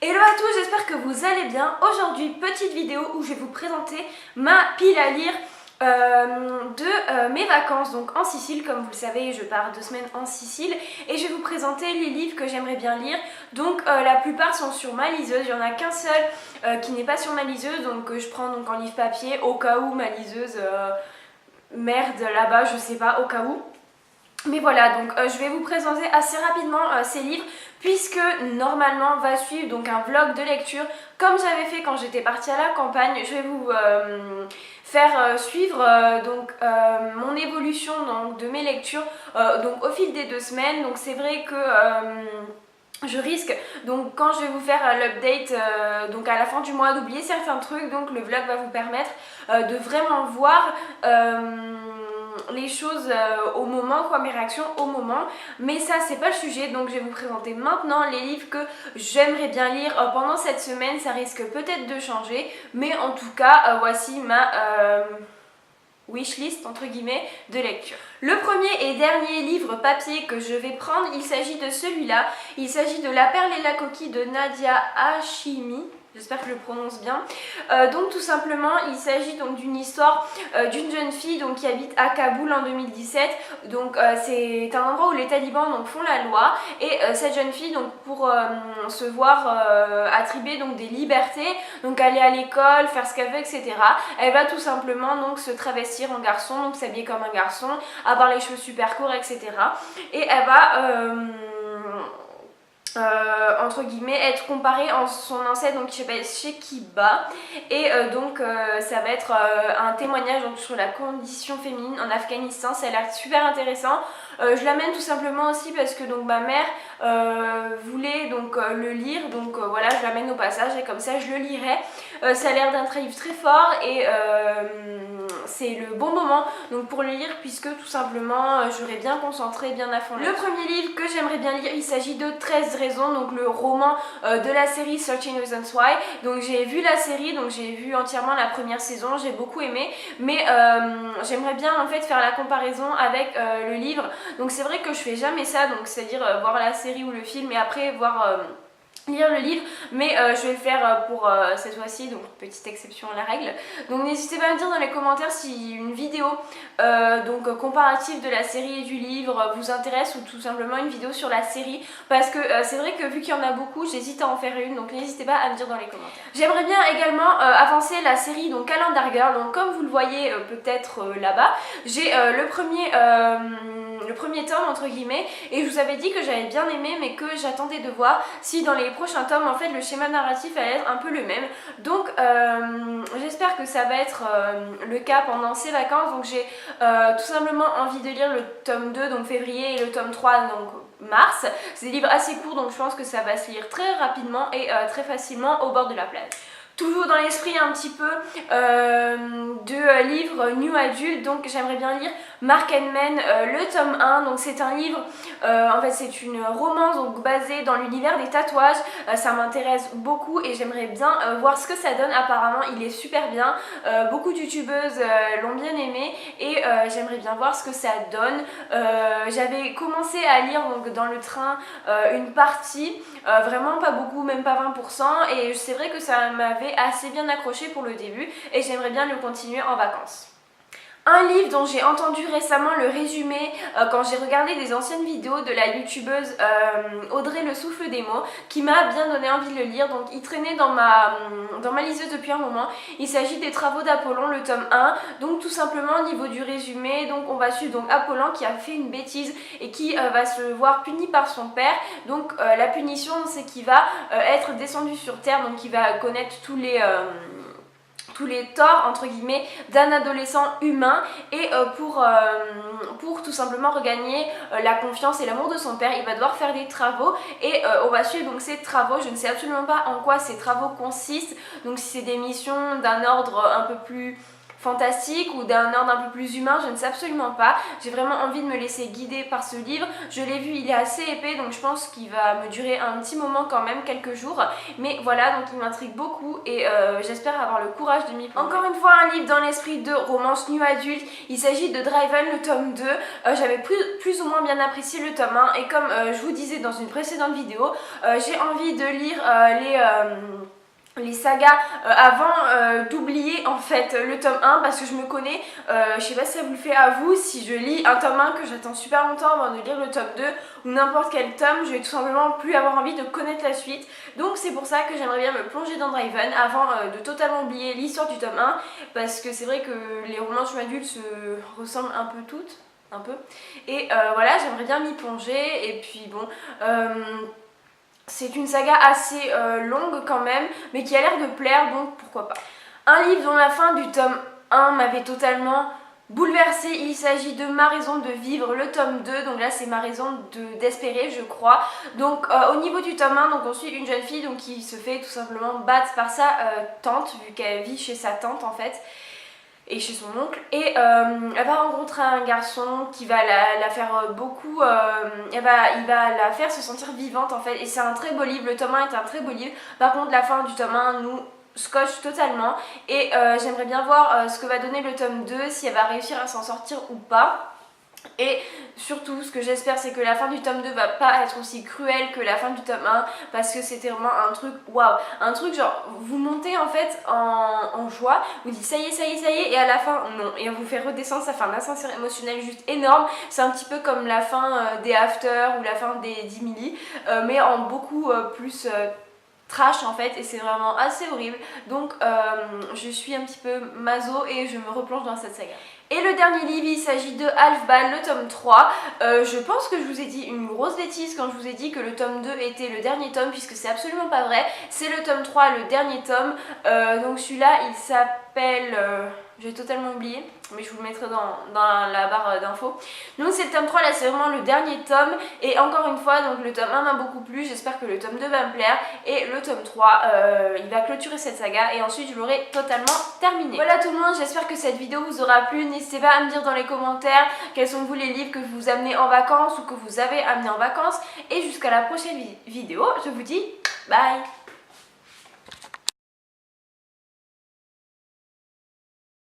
Hello à tous, j'espère que vous allez bien. Aujourd'hui, petite vidéo où je vais vous présenter ma pile à lire de mes vacances donc en Sicile. Comme vous le savez, je pars 2 semaines en Sicile et je vais vous présenter les livres que j'aimerais bien lire. Donc la plupart sont sur ma liseuse, il n'y en a qu'un seul qui n'est pas sur ma liseuse, donc je prends donc en livre papier au cas où ma liseuse merde là-bas, je sais pas, au cas où. Mais voilà, donc je vais vous présenter assez rapidement ces livres puisque normalement va suivre donc un vlog de lecture comme j'avais fait quand j'étais partie à la campagne. Je vais vous faire suivre mon évolution donc, de mes lectures donc au fil des 2 semaines. Donc c'est vrai que je risque donc quand je vais vous faire l'update donc à la fin du mois d'oublier certains trucs, donc le vlog va vous permettre de vraiment voir les choses au moment, quoi, mes réactions au moment. Mais ça c'est pas le sujet, donc je vais vous présenter maintenant les livres que j'aimerais bien lire pendant cette semaine. Ça risque peut-être de changer, mais en tout cas voici ma wishlist entre guillemets de lecture. Le premier et dernier livre papier que je vais prendre, il s'agit de celui-là. Il s'agit de La perle et la coquille de Nadia Hachimi. J'espère que je le prononce bien. Donc tout simplement, il s'agit donc d'une histoire d'une jeune fille donc, qui habite à Kaboul en 2017. Donc c'est un endroit où les talibans donc, font la loi. Et cette jeune fille, donc, pour se voir attribuer donc, des libertés, donc aller à l'école, faire ce qu'elle veut, etc., elle va tout simplement donc, se travestir en garçon, donc s'habiller comme un garçon, avoir les cheveux super courts, etc. Et elle va entre guillemets être comparée en son ancêtre donc qui s'appelle Shekiba et ça va être un témoignage donc, sur la condition féminine en Afghanistan. Ça a l'air super intéressant. Je l'amène tout simplement aussi parce que donc ma mère voulait donc le lire, donc voilà, je l'amène au passage et comme ça je le lirai. Ça a l'air d'un livre très fort et c'est le bon moment donc pour le lire puisque tout simplement j'aurais bien concentré, bien à fond. Le premier livre que j'aimerais bien lire, il s'agit de 13 raisons, donc le roman de la série 13 Reasons Why. Donc j'ai vu la série, donc j'ai vu entièrement la première saison, j'ai beaucoup aimé, mais j'aimerais bien en fait faire la comparaison avec le livre. Donc c'est vrai que je fais jamais ça, donc c'est-à-dire voir la série ou le film et après voir lire le livre, mais je vais le faire pour cette fois-ci, donc petite exception à la règle. Donc n'hésitez pas à me dire dans les commentaires si une vidéo comparative de la série et du livre vous intéresse ou tout simplement une vidéo sur la série, parce que c'est vrai que vu qu'il y en a beaucoup, j'hésite à en faire une, donc n'hésitez pas à me dire dans les commentaires. J'aimerais bien également avancer la série donc Calendar Girl. Donc comme vous le voyez peut-être là-bas, j'ai le premier tome entre guillemets, et je vous avais dit que j'avais bien aimé mais que j'attendais de voir si dans les prochains tomes en fait le schéma narratif allait être un peu le même. Donc j'espère que ça va être le cas pendant ces vacances. Donc j'ai tout simplement envie de lire le tome 2 donc février et le tome 3 donc mars. C'est des livres assez courts donc je pense que ça va se lire très rapidement et très facilement au bord de la plage. Toujours dans l'esprit un petit peu de livres new adultes, donc j'aimerais bien lire Mark and Men, le tome 1. Donc c'est un livre, en fait c'est une romance donc, basée dans l'univers des tatouages. Ça m'intéresse beaucoup et j'aimerais bien voir ce que ça donne. Apparemment il est super bien, beaucoup de youtubeuses l'ont bien aimé et j'aimerais bien voir ce que ça donne. J'avais commencé à lire donc, dans le train une partie, vraiment pas beaucoup, même pas 20%, et c'est vrai que ça m'avait assez bien accroché pour le début et j'aimerais bien le continuer en vacances. Un livre dont j'ai entendu récemment le résumé quand j'ai regardé des anciennes vidéos de la youtubeuse Audrey le souffle des mots, qui m'a bien donné envie de le lire. Donc il traînait dans ma liseuse depuis un moment. Il s'agit des travaux d'Apollon, le tome 1. Donc tout simplement au niveau du résumé, donc on va suivre donc Apollon qui a fait une bêtise et qui va se voir puni par son père. Donc la punition c'est qu'il va être descendu sur terre, donc il va connaître tous les torts entre guillemets d'un adolescent humain et pour tout simplement regagner la confiance et l'amour de son père, il va devoir faire des travaux et on va suivre donc ces travaux. Je ne sais absolument pas en quoi ces travaux consistent, donc si c'est des missions d'un ordre un peu plus fantastique ou d'un ordre un peu plus humain, je ne sais absolument pas. J'ai vraiment envie de me laisser guider par ce livre. Je l'ai vu, il est assez épais, donc je pense qu'il va me durer un petit moment quand même, quelques jours. Mais voilà, donc il m'intrigue beaucoup et j'espère avoir le courage de m'y plonger. Encore une fois, un livre dans l'esprit de romance new adulte. Il s'agit de Driven, le tome 2. J'avais plus ou moins bien apprécié le tome 1 et comme je vous disais dans une précédente vidéo, j'ai envie de lire les sagas avant d'oublier en fait le tome 1 parce que je me connais, je sais pas si ça vous le fait à vous, si je lis un tome 1 que j'attends super longtemps avant de lire le tome 2 ou n'importe quel tome, je vais tout simplement plus avoir envie de connaître la suite. Donc c'est pour ça que j'aimerais bien me plonger dans Driven avant de totalement oublier l'histoire du tome 1 parce que c'est vrai que les romances adultes se ressemblent un peu toutes, un peu, et voilà, j'aimerais bien m'y plonger et puis bon... c'est une saga assez longue quand même, mais qui a l'air de plaire, donc pourquoi pas. Un livre dont la fin du tome 1 m'avait totalement bouleversée, il s'agit de Ma raison de vivre, le tome 2, donc là c'est Ma raison d'espérer je crois. Donc au niveau du tome 1, donc on suit une jeune fille donc, qui se fait tout simplement battre par sa tante, vu qu'elle vit chez sa tante en fait. Et chez son oncle, et elle va rencontrer un garçon qui va la faire beaucoup, il va la faire se sentir vivante en fait, et c'est un très beau livre, le tome 1 est un très beau livre. Par contre la fin du tome 1 nous scotche totalement, et j'aimerais bien voir ce que va donner le tome 2, si elle va réussir à s'en sortir ou pas. Et surtout ce que j'espère c'est que la fin du tome 2 va pas être aussi cruelle que la fin du tome 1 parce que c'était vraiment un truc waouh, un truc genre vous montez en fait en joie, vous dites ça y est, ça y est, ça y est et à la fin non, et on vous fait redescendre, ça fait un ascenseur émotionnel juste énorme. C'est un petit peu comme la fin des After ou la fin des 10 milli mais en beaucoup plus trash en fait, et c'est vraiment assez horrible. Donc je suis un petit peu maso et je me replonge dans cette saga. Et le dernier livre, il s'agit de Alphbal, le tome 3. Je pense que je vous ai dit une grosse bêtise quand je vous ai dit que le tome 2 était le dernier tome, puisque c'est absolument pas vrai. C'est le tome 3, le dernier tome. Donc celui-là, il s'appelle... j'ai totalement oublié, mais je vous le mettrai dans la barre d'infos. Donc c'est le tome 3, là c'est vraiment le dernier tome. Et encore une fois, donc le tome 1 m'a beaucoup plu, j'espère que le tome 2 va me plaire. Et le tome 3, il va clôturer cette saga et ensuite je l'aurai totalement terminé. Voilà tout le monde, j'espère que cette vidéo vous aura plu. N'hésitez pas à me dire dans les commentaires quels sont vous les livres que vous amenez en vacances ou que vous avez amené en vacances. Et jusqu'à la prochaine vidéo, je vous dis bye.